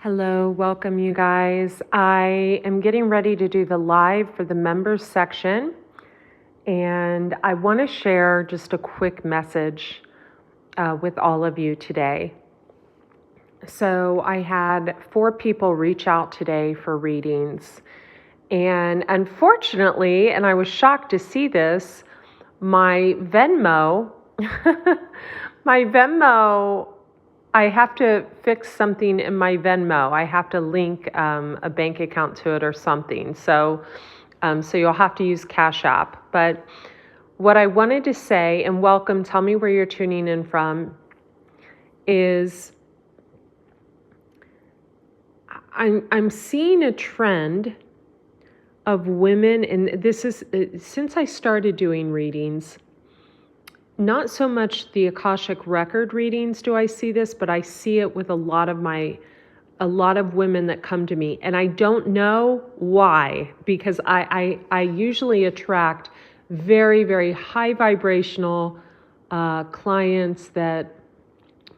Hello, welcome you guys. I am getting ready to do the live for the members section, and I want to share just a quick message with all of you today. So I had 4 people reach out today for readings, and unfortunately, and I was shocked to see this, my Venmo, my Venmo, I have to fix something in my Venmo. I have to link a bank account to it or something. So you'll have to use Cash App. But what I wanted to say, and welcome, tell me where you're tuning in from, is I'm seeing a trend of women, and this is since I started doing readings. Not so much the Akashic record readings do I see this, but I see it with a lot of women that come to me. And I don't know why, because I usually attract very, very high vibrational clients that,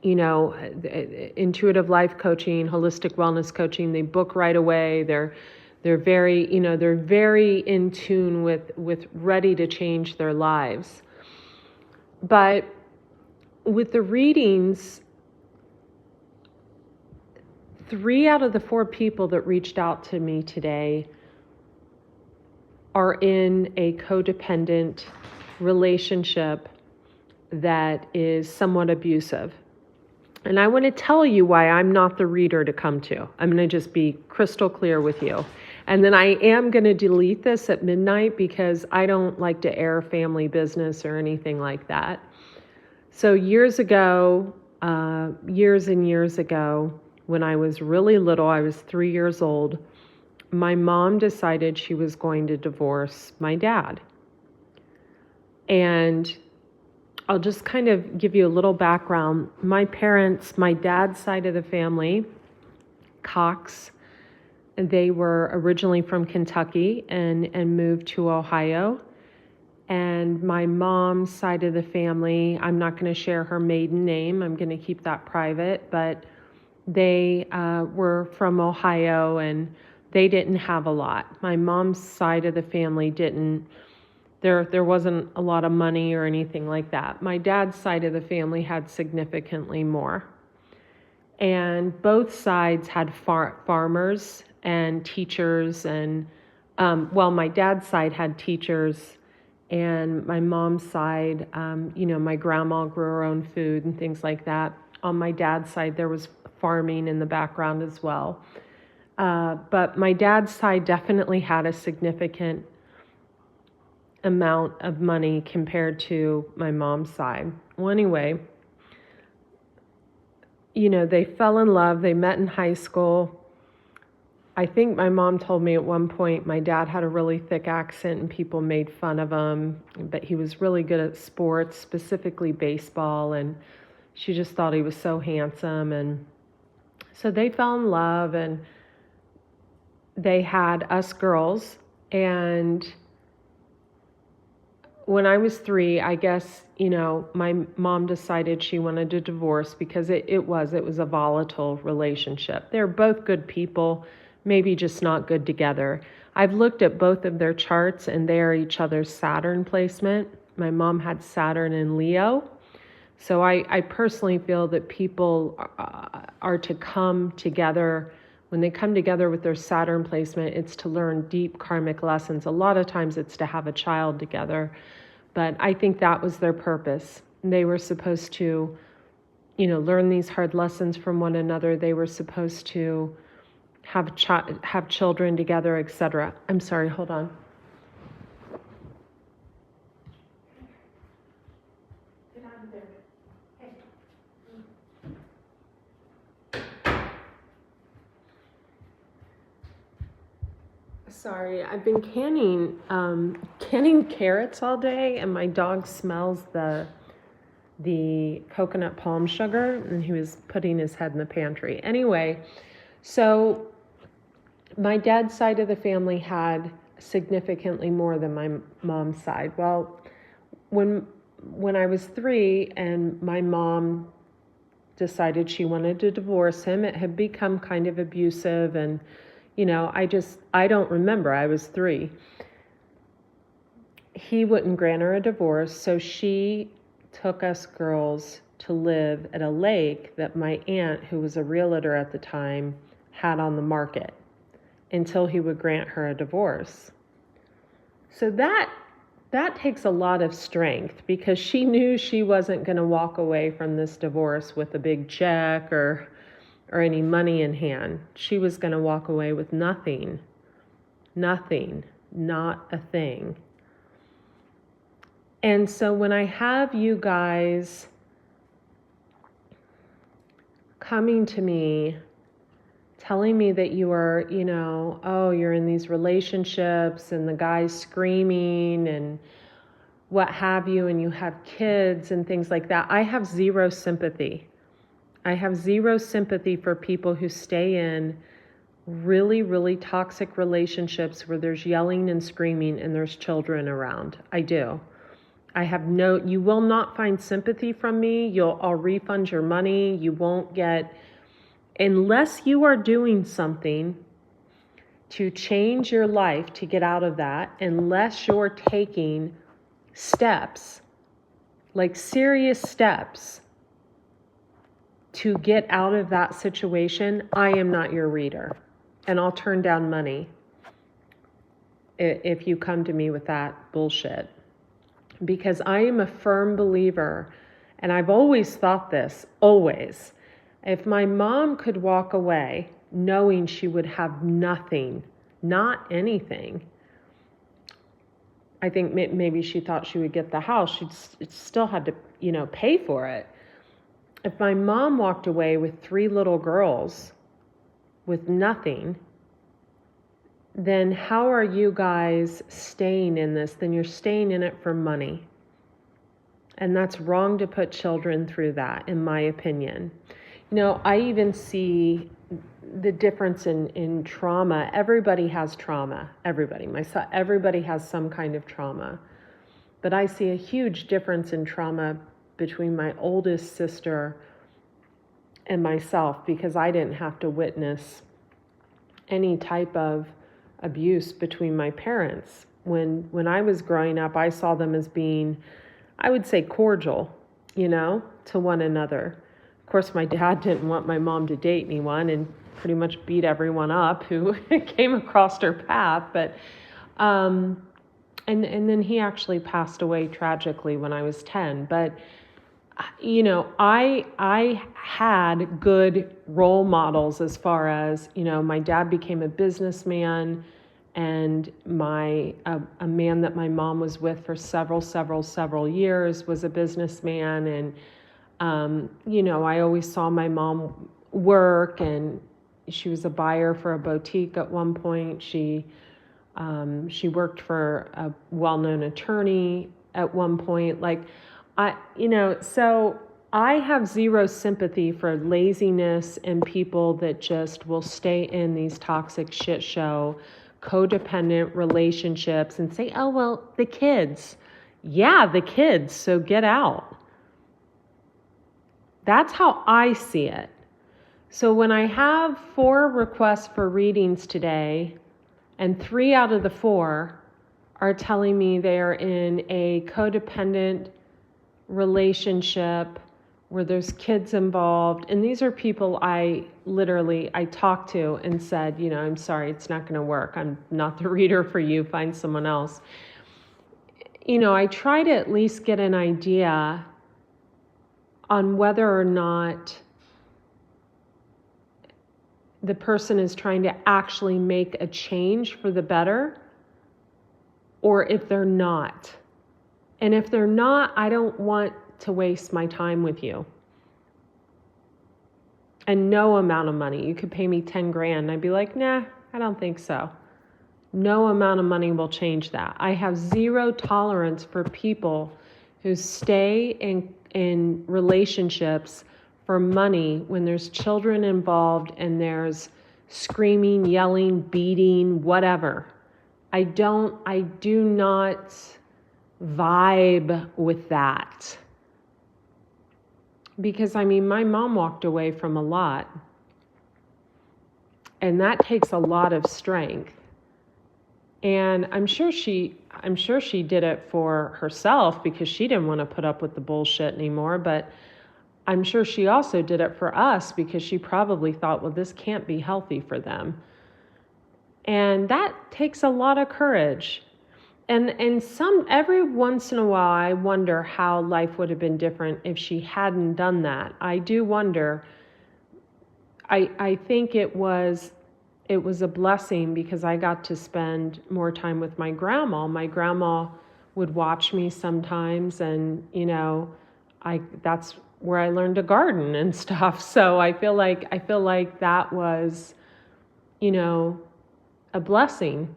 intuitive life coaching, holistic wellness coaching, they book right away. They're very, they're very in tune with ready to change their lives. But with the readings, 3 out of the 4 people that reached out to me today are in a codependent relationship that is somewhat abusive. And I want to tell you why I'm not the reader to come to. I'm going to just be crystal clear with you. And then I am going to delete this at midnight because I don't like to air family business or anything like that. So years and years ago, when I was really little, I was 3 years old, my mom decided she was going to divorce my dad. And I'll just kind of give you a little background. My parents, my dad's side of the family, Cox, they were originally from Kentucky and moved to Ohio. And my mom's side of the family, I'm not going to share her maiden name. I'm going to keep that private. But they were from Ohio and they didn't have a lot. My mom's side of the family didn't. There wasn't a lot of money or anything like that. My dad's side of the family had significantly more. And both sides had farmers and teachers. And, my dad's side had teachers. And my mom's side, my grandma grew her own food and things like that. On my dad's side, there was farming in the background as well. But my dad's side definitely had a significant amount of money compared to my mom's side. Well, anyway, they fell in love. They met in high school. I think my mom told me at one point my dad had a really thick accent and people made fun of him, but he was really good at sports, specifically baseball, and she just thought he was so handsome. And so they fell in love and they had us girls. And when I was 3, I guess, my mom decided she wanted a divorce because it was a volatile relationship. They're both good people, maybe just not good together. I've looked at both of their charts and they are each other's Saturn placement. My mom had Saturn in Leo. So I personally feel that people are to come together. When they come together with their Saturn placement, it's to learn deep karmic lessons. A lot of times it's to have a child together. But I think that was their purpose. They were supposed to, learn these hard lessons from one another. They were supposed to have children together, etc. I'm sorry, hold on. Get out of there. Hey. Sorry, I've been canning carrots all day, and my dog smells the coconut palm sugar, and he was putting his head in the pantry. Anyway, so my dad's side of the family had significantly more than my mom's side. Well, when I was 3 and my mom decided she wanted to divorce him. It had become kind of abusive, and, I don't remember. I was 3. He wouldn't grant her a divorce, so she took us girls to live at a lake that my aunt, who was a realtor at the time, had on the market until he would grant her a divorce. So that takes a lot of strength, because she knew she wasn't going to walk away from this divorce with a big check or any money in hand. She was going to walk away with nothing, not a thing. And so when I have you guys coming to me, telling me that you are, you're in these relationships and the guy's screaming and what have you, and you have kids and things like that, I have zero sympathy. I have zero sympathy for people who stay in really, really toxic relationships where there's yelling and screaming and there's children around. I do. You will not find sympathy from me. I'll refund your money. You won't get, unless you are doing something to change your life to get out of that, unless you're taking steps, like serious steps to get out of that situation, I am not your reader. And I'll turn down money if you come to me with that bullshit. Because I am a firm believer, and I've always thought this, always. If my mom could walk away knowing she would have nothing, not anything, I think maybe she thought she would get the house. She still had to, pay for it. If my mom walked away with 3 little girls with nothing, then how are you guys staying in this? Then you're staying in it for money. And that's wrong to put children through that, in my opinion. I even see the difference in trauma. Everybody has trauma. Everybody has some kind of trauma. But I see a huge difference in trauma between my oldest sister and myself, because I didn't have to witness any type of abuse between my parents. When I was growing up, I saw them as being, I would say, cordial, to one another. Of course, my dad didn't want my mom to date anyone and pretty much beat everyone up who came across her path. But, and then he actually passed away tragically when I was 10. But, I had good role models as far as, my dad became a businessman, and a man that my mom was with for several years was a businessman. And, I always saw my mom work, and she was a buyer for a boutique at one point. She worked for a well-known attorney at one point. So I have zero sympathy for laziness and people that just will stay in these toxic shit show, codependent relationships and say, oh, well, the kids. Yeah, the kids, so get out. That's how I see it. So when I have 4 requests for readings today, and 3 out of the 4 are telling me they are in a codependent relationship where there's kids involved, and these are people I talked to and said, I'm sorry, it's not going to work. I'm not the reader for you. Find someone else. I try to at least get an idea on whether or not the person is trying to actually make a change for the better, or if they're not. And if they're not, I don't want to waste my time with you. And no amount of money. You could pay me 10 grand. I'd be like, nah, I don't think so. No amount of money will change that. I have zero tolerance for people who stay in relationships for money when there's children involved and there's screaming, yelling, beating, whatever. I do not vibe with that. Because, I mean, my mom walked away from a lot. And that takes a lot of strength. And I'm sure she did it for herself because she didn't want to put up with the bullshit anymore. But I'm sure she also did it for us because she probably thought, well, this can't be healthy for them. And that takes a lot of courage. And every once in a while, I wonder how life would have been different if she hadn't done that. I do wonder. I think it was a blessing because I got to spend more time with my grandma. My grandma would watch me sometimes, and that's where I learned to garden and stuff. So I feel like that was, a blessing.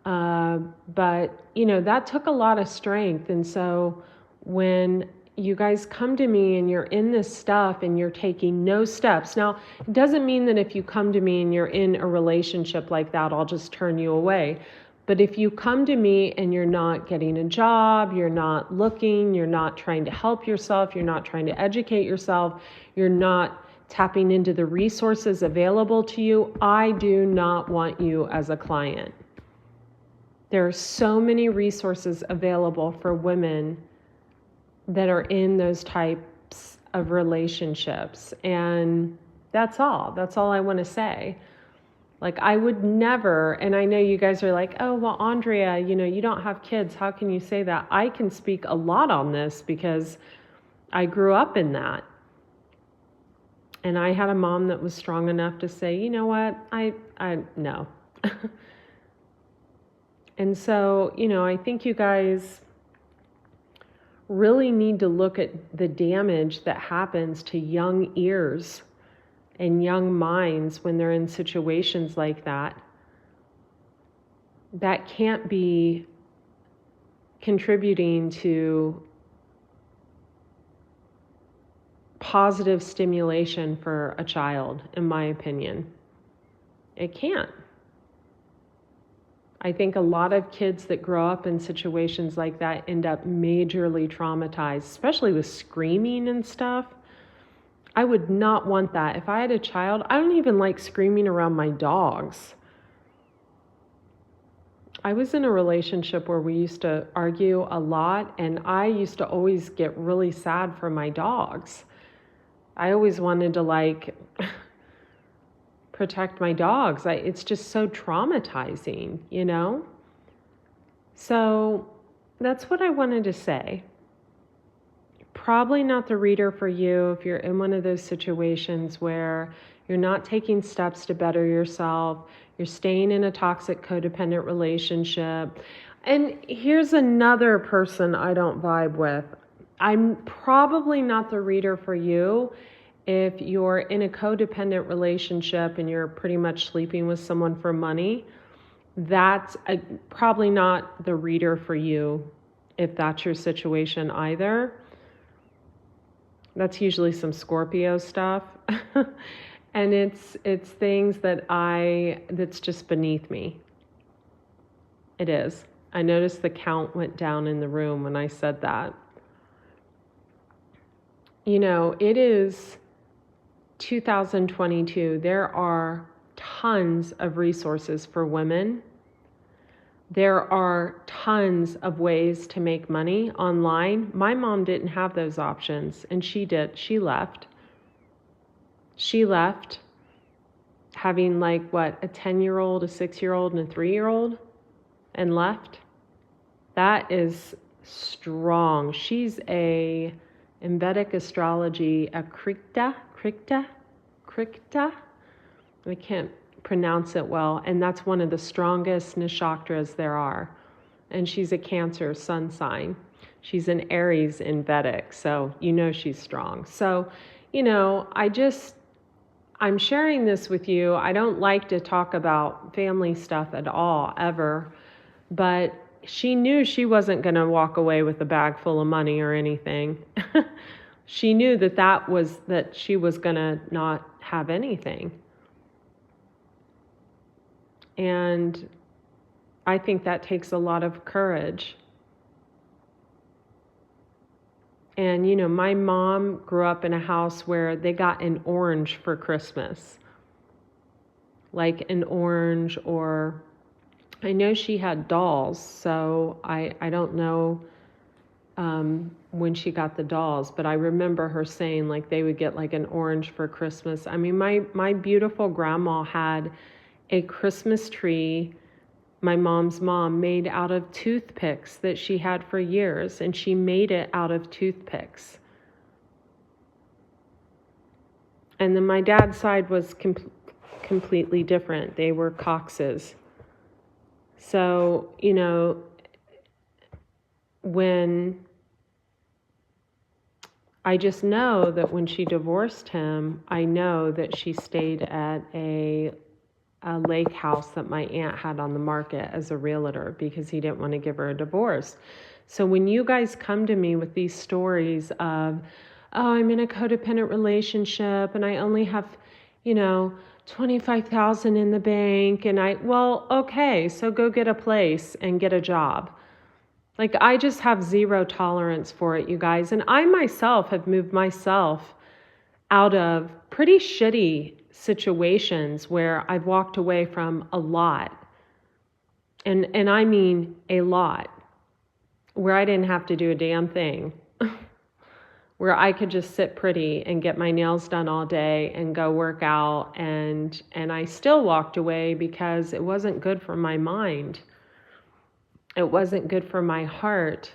But that took a lot of strength. And so when you guys come to me and you're in this stuff and you're taking no steps. Now, it doesn't mean that if you come to me and you're in a relationship like that, I'll just turn you away. But if you come to me and you're not getting a job, you're not looking, you're not trying to help yourself, you're not trying to educate yourself, you're not tapping into the resources available to you, I do not want you as a client. There are so many resources available for women that are in those types of relationships. And that's all I want to say. Like, I would never, and I know you guys are like, oh, well, Andrea, you don't have kids. How can you say that? I can speak a lot on this because I grew up in that. And I had a mom that was strong enough to say, you know what, I no. And so, I think you guys really need to look at the damage that happens to young ears and young minds when they're in situations like that. That can't be contributing to positive stimulation for a child, in my opinion. It can't. I think a lot of kids that grow up in situations like that end up majorly traumatized, especially with screaming and stuff. I would not want that. If I had a child, I don't even like screaming around my dogs. I was in a relationship where we used to argue a lot, and I used to always get really sad for my dogs. I always wanted to protect my dogs. It's just so traumatizing, So that's what I wanted to say. Probably not the reader for you if you're in one of those situations where you're not taking steps to better yourself, you're staying in a toxic codependent relationship. And here's another person I don't vibe with. I'm probably not the reader for you if you're in a codependent relationship and you're pretty much sleeping with someone for money. That's probably not the reader for you if that's your situation either. That's usually some Scorpio stuff. And it's things that's just beneath me. It is. I noticed the count went down in the room when I said that. It is 2022. There are tons of resources for women. There are tons of ways to make money online. My mom didn't have those options, and she did. She left. Having a 10-year-old, a 6-year-old, and a 3-year-old, and left. That is strong. She's in Vedic astrology, a Krikta. I can't pronounce it well, and that's one of the strongest nakshatras there are. And she's a Cancer sun sign. She's an Aries in Vedic, so she's strong. So, I'm sharing this with you. I don't like to talk about family stuff at all, ever, but she knew she wasn't going to walk away with a bag full of money or anything. She knew that she was going to not have anything. And I think that takes a lot of courage. And, my mom grew up in a house where they got an orange for Christmas. Like an orange, or I know she had dolls, so I don't know when she got the dolls, but I remember her saying like they would get like an orange for Christmas. I mean, my beautiful grandma had a Christmas tree my mom's mom made out of toothpicks that she had for years, and she made it out of toothpicks. And then my dad's side was completely different. They were Coxes. So, when I just know that when she divorced him, I know that she stayed at a lake house that my aunt had on the market as a realtor because he didn't want to give her a divorce. So when you guys come to me with these stories of, oh, I'm in a codependent relationship and I only have, $25,000 in the bank, and well, okay, so go get a place and get a job. Like, I just have zero tolerance for it, you guys. And I myself have moved myself out of pretty shitty situations where I've walked away from a lot. And I mean a lot. Where I didn't have to do a damn thing. Where I could just sit pretty and get my nails done all day and go work out. And I still walked away because it wasn't good for my mind. It wasn't good for my heart.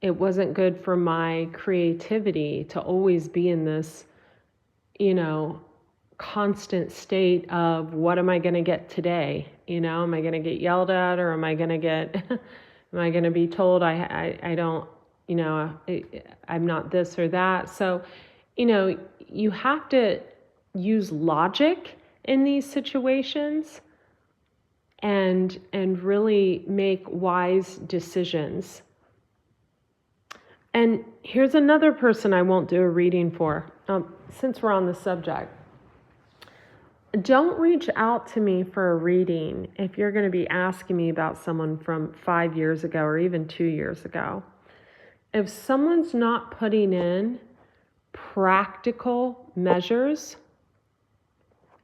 It wasn't good for my creativity to always be in this, constant state of what am I going to get today? Am I going to get yelled at, or am I going to be told I don't, I'm not this or that. So, you have to use logic in these situations and really make wise decisions. And here's another person I won't do a reading for, since we're on the subject. Don't reach out to me for a reading if you're going to be asking me about someone from 5 years ago or even 2 years ago. If someone's not putting in practical measures,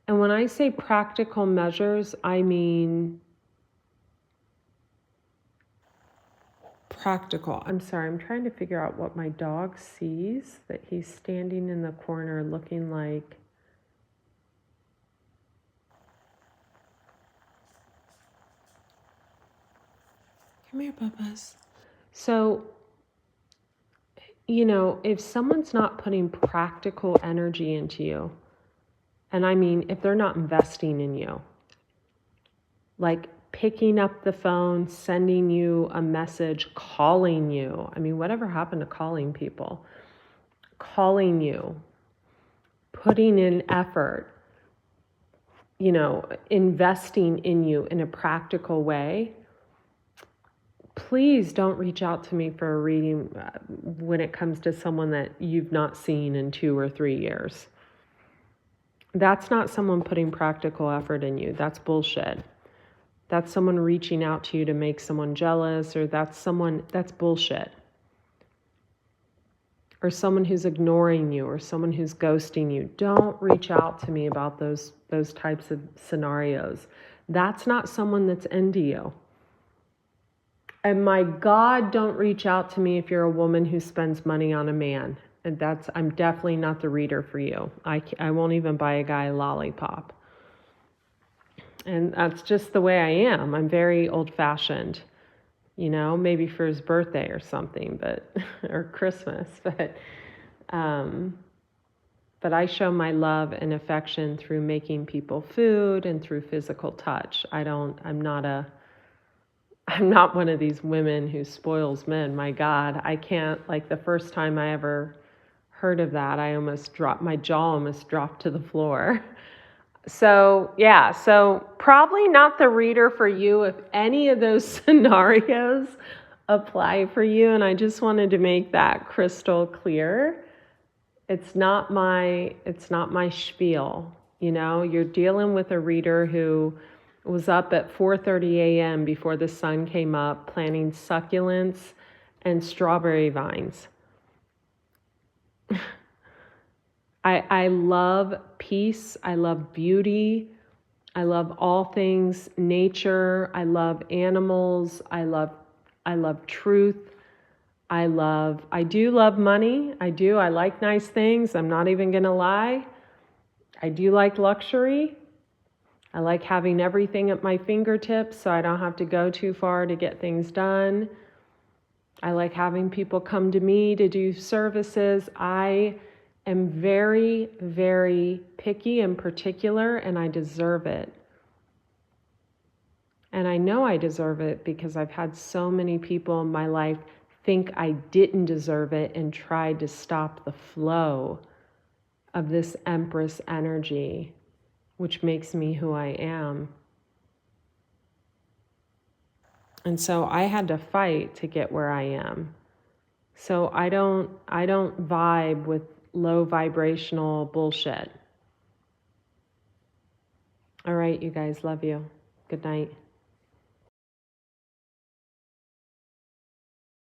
and when I say practical measures, I mean practical. I'm sorry, I'm trying to figure out what my dog sees, that he's standing in the corner looking like... Come here, Bubba's. So, if someone's not putting practical energy into you, and I mean, if they're not investing in you, like picking up the phone, sending you a message, calling you. I mean, whatever happened to calling people? Calling you, putting in effort, investing in you in a practical way. Please don't reach out to me for a reading when it comes to someone that you've not seen in 2 or 3 years. That's not someone putting practical effort in you. That's bullshit. That's someone reaching out to you to make someone jealous, or that's bullshit. Or someone who's ignoring you, or someone who's ghosting you. Don't reach out to me about those types of scenarios. That's not someone that's into you. And my God, don't reach out to me if you're a woman who spends money on a man. And I'm definitely not the reader for you. I won't even buy a guy a lollipop. And that's just the way I am. I'm very old-fashioned, maybe for his birthday or something, or Christmas. But I show my love and affection through making people food and through physical touch. I'm not one of these women who spoils men. My God, I can't, like the first time I ever heard of that, my jaw almost dropped to the floor. So probably not the reader for you if any of those scenarios apply for you. And I just wanted to make that crystal clear. It's not my spiel. You're dealing with a reader who was up at 4:30 a.m. before the sun came up, planting succulents and strawberry vines. I love peace. I love beauty. I love all things nature. I love animals. I love truth. I do love money. I do. I like nice things. I'm not even going to lie. I do like luxury. I like having everything at my fingertips so I don't have to go too far to get things done. I like having people come to me to do services. I am very, very picky and particular, and I deserve it. And I know I deserve it because I've had so many people in my life think I didn't deserve it and tried to stop the flow of this Empress energy, which makes me who I am. And so I had to fight to get where I am. So I don't vibe with low vibrational bullshit. All right, you guys, love you. Good night.